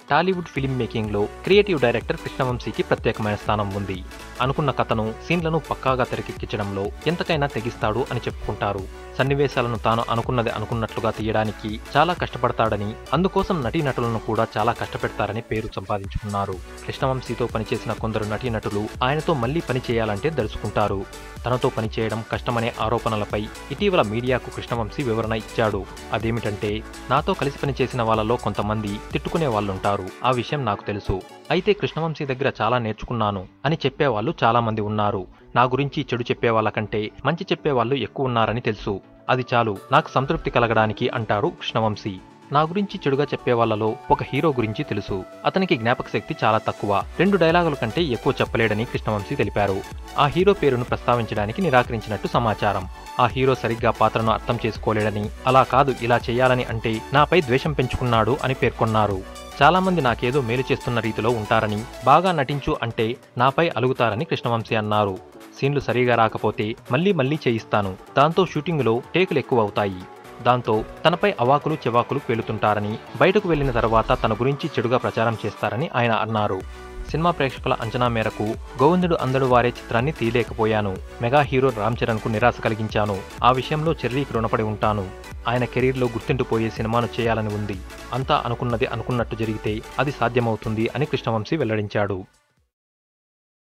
Tollywood film మేకింగ్లో creative director కృష్ణవంశీకి ప్రత్యేకమైన స్థానం ఉంది. అనుకున్న కథను, సీన్లను పక్కాగా తెరకెక్కించడంలో ఎంతకైనా తెగిస్తాడు అని చెప్పుకుంటారు. సన్నివేశాలను తాను అనుకున్నది అనుకున్నట్లుగా తీయడానికి చాలా కష్టపడతాడని, అందుకోసం నటీనటులను కూడా చాలా కష్టపెడతారని పేరు సంపాదించుకున్నారు. కృష్ణవంశీతో పనిచేసిన కొందరు నటీనటులు ఆయనతో మళ్లీ పని చేయాలంటే దలుచుకుంటారు. తనతో పనిచేయడం కష్టమనే ఆరోపణలపై ఇటీవల మీడియాకు కృష్ణవంశీ వివరణ ఇచ్చాడు. అదేమిటంటే, నాతో కలిసి పనిచేసిన వాళ్ళలో కొంతమంది తిట్టుకునే వాళ్ళుంటారు. ఆ విషయం నాకు తెలుసు. అయితే కృష్ణవంశీ దగ్గర చాలా నేర్చుకున్నాను అని చెప్పేవాళ్ళు చాలా మంది ఉన్నారు. నా గురించి చెడు చెప్పేవాళ్ళకంటే మంచి చెప్పేవాళ్ళు ఎక్కువ ఉన్నారని తెలుసు. అది చాలు నాకు సంతృప్తి కలగడానికి అంటారు కృష్ణవంశీ. నా గురించి చెడుగా చెప్పేవాళ్లలో ఒక హీరో గురించి తెలుసు. అతనికి జ్ఞాపక శక్తి చాలా తక్కువ. 2 డైలాగుల కంటే ఎక్కువ చెప్పలేడని కృష్ణవంశీ తెలిపారు. ఆ హీరో పేరును ప్రస్తావించడానికి నిరాకరించినట్టు సమాచారం. ఆ హీరో సరిగ్గా పాత్రను అర్థం చేసుకోలేడని, అలా కాదు ఇలా చేయాలని అంటే నాపై ద్వేషం పెంచుకున్నాడు అని పేర్కొన్నారు. చాలా మంది నాకేదో మేలు చేస్తున్న రీతిలో ఉంటారని, బాగా నటించు అంటే నాపై అలుగుతారని కృష్ణవంశీ అన్నారు. సీన్లు సరిగా రాకపోతే మళ్లీ చేయిస్తాను. దాంతో షూటింగులో టేకులు ఎక్కువ అవుతాయి. దాంతో తనపై అవాకులు చెవాకులు పేలుతుంటారని, బయటకు వెళ్లిన తర్వాత తన గురించి చెడుగా ప్రచారం చేస్తారని ఆయన అన్నారు. సినిమా ప్రేక్షకుల అంచనా మేరకు గోవిందుడు అందడు వారే చిత్రాన్ని తీయలేకపోయాను. మెగా హీరో రామ్ చరణ్ కు నిరాశ కలిగించాను. ఆ విషయంలో చెర్రీకి రుణపడి ఉంటాను. ఆయన కెరీర్లో గుర్తింటుపోయే సినిమాను చేయాలని ఉంది. అంతా అనుకున్నది అనుకున్నట్టు జరిగితే అది సాధ్యమవుతుంది అని కృష్ణవంశీ వెల్లడించాడు.